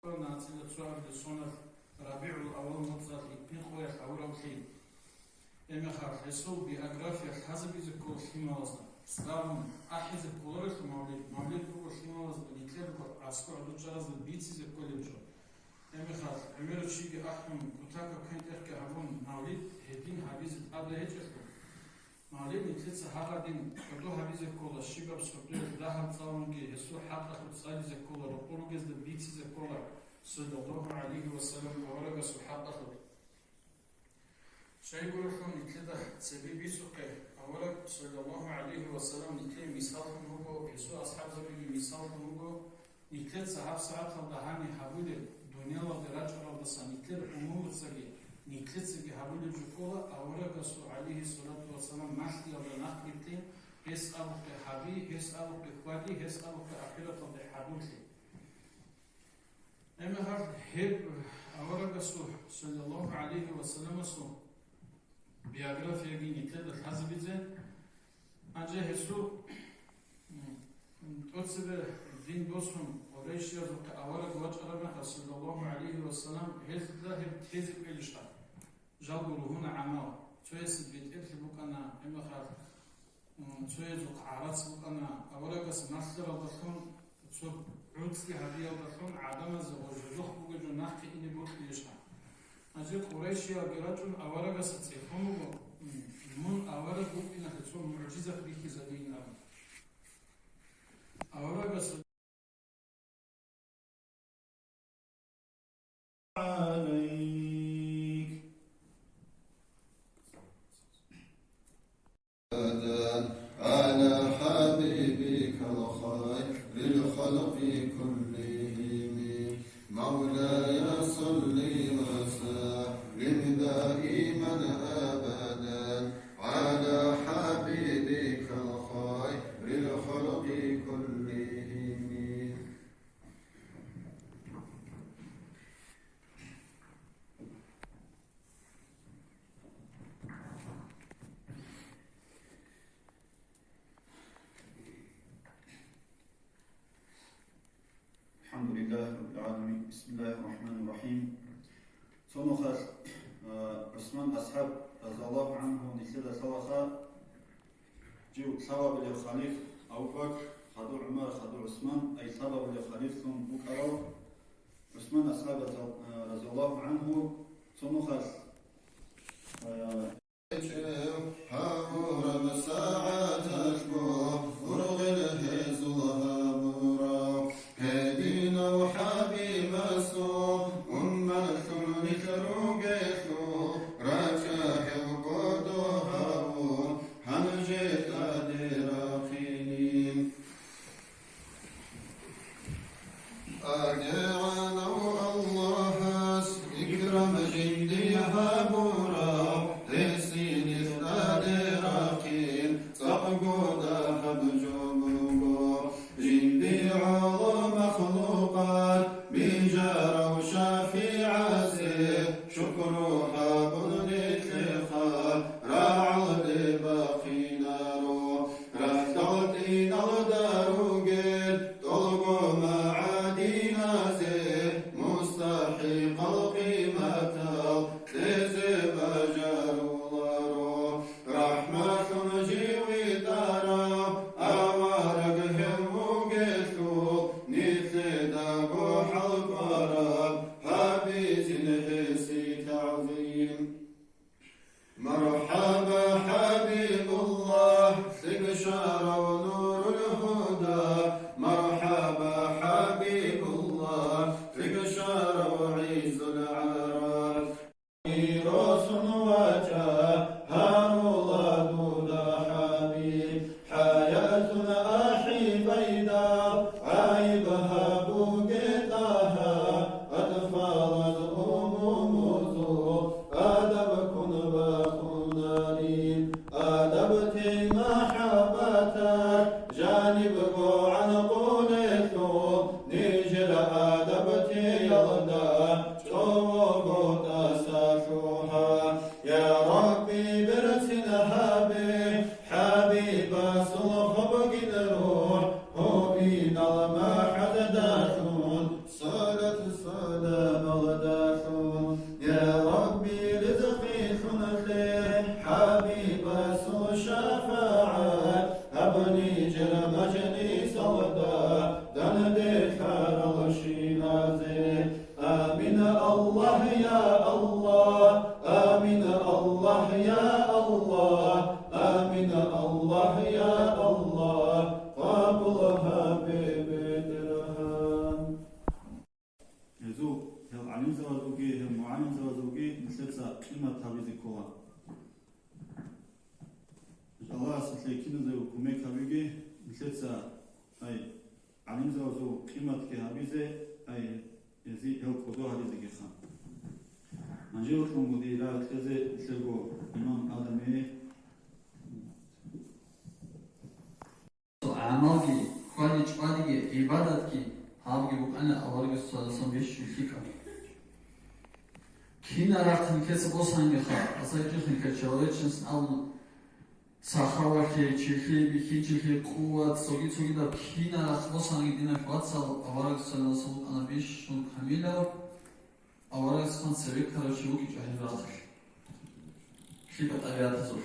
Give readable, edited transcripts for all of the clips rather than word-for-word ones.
ناصية سؤال للصنف ربيع الأول مطلق بيخوي حورا وخيل إما خاف يسوع بأجرافيا حسب ذكر خيمة وزن سلام أحد الكورة مولد هو خيمة وزن بنيتلب عسكر عدو جرز البيتسي ذكر لبجو إما خاف عمر الشيء أحكم كتاكا كنت إحكي هبون مولد هدين حبيز قبل هجرته مولد نتلت سحاقا دين كدو حبيز الكورة الشيء بسكتو داهم صامنجي يسوع حق أخذ صادي ذكر رقولو جز البيتسي ذكر صلى الله عليه وسلم وورق سبحان أخذ شيء يقول لكم نتلده سبيبي سقي أولا صلى الله عليه وسلم نتلي مثالهم هو يسوع أصحاب زبيبي مثالهم هو نتلد صحاب ساعات لدهاني حبول الدنيا لدراج رضصا نتلد أمور سجي نتلد سجي حبول الجكولة أولا رسول عليه الصلاة والسلام محلي لدناق نتلين يسألك حبي يسألك إخواتي يسألك أخيرة لحبولتي أما هذا هب أورا رسول صلى الله عليه وسلم سو بيوغرافيا جيني تلد الحزب زين أنجا هسو تقصد الدين دوسهم وليش يرزق أورا جواج أربنا صلى الله عليه وسلم هزد له هزد إلشتا جلبوا هنا عماو تويس بيت إلف بوكنا أما خاف تويزق عرس بوكنا أورا جس نخلر الضخم تصب عودسي هذه الضخم عدم الزواج زخ بوجو نحكي إني بوك ليشها أجل قريشيا برجل أورا جس تسيفهم من أورا بوك إنها تسوم معجزة بيكي زدين أورا جس عليك على حبيبك الخير للخلق كلهم مولاي صل وسلم دائما أبدا على حبيبك الخير للخلق كلهم. الحمد لله رب العالمين. بسم الله الرحمن الرحيم. ثم خاص عثمان أصحاب رضي الله عنه نسيد صلاة جو صواب للخليف أبو بكر خدو عمر خدو عثمان أي صواب للخليف ثم بكرة عثمان أصحاب رضي الله عنه ثم خاص حاور مساعات أشبه فرغ الهز الهامورا هدينا وحبيب السوق الثمن كروجيثو رجاه القدو هارون هنجيت أدراقين أرجعنا الله اكرم جندي هابورا لسين استدراقين تقود أحب جبوبو جندي عظم مخلوقات بجار وشافي عزيز شكرها بن الخيخال راعى لباقي نارو رفتلتين الدارو قل طلقوا معادينا زين مستحيق القيمة تزيب جارو لارو رحمة جيوي دارو أوارقهم وقلتو نثيد أبو حلق رب حبيز الحسي تعظيم مرحبا حبيب الله استبشار ونور الهدى مرحبا حبيب الله استبشار وعز العرب روس وجاه هارولاد حبيب حياتنا أحي بيضاء عيبها بوقتها أطفال الأموم ذوق أدب كن باخنانين أدبتي محبتك جانب عن قولتو نجل أدبتي يلدى شوق تساشوها يا ربي برسنها بي حبيب صلح بقدر روح هو إن المحد داشون صلاة езу хел алим завазуги хел муалим завазуги мислеца қимат табизи кола Allah size ikiniz de kumek habigi mислеца ay алим завазу қимат ке habизе ay ezi hel kodo hadize gehan Anjel Tlumudi ila teze sego imam adami Amalgi, kwani chwadigi, ibadatki, habgi bukana avargi suadasan beş şükika. Kina rakın kesi bosangi kha, asaykihin ke человечность al sahawaki, çilhi, biki, çilhi, kuvat, sogi da kina rakı bosangi dina şvatsal avargi suadasan bukana beş şun kamilav, avargi suadasan sevik karaşı buki cahin rakır. Kibat ayatı zor.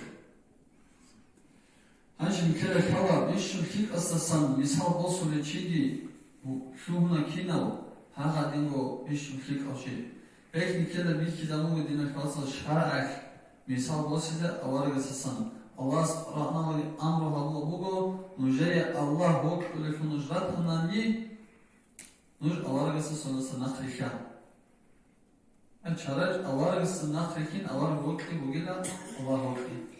Hanjim kere kala bishum kik asasan misal bosule chidi shuhuna kinao haha dingo bishum kik ashi bekni kere biki damu dina fasa shar'ak misal bosile avarga asasan Allah subhanahu wa amru Allah bugo nujaya Allah hok telefon nujrat hanani nuj avarga asasan nakhriha al charaj avarga asasan nakhrikin avarga hokti bugila Allah hokti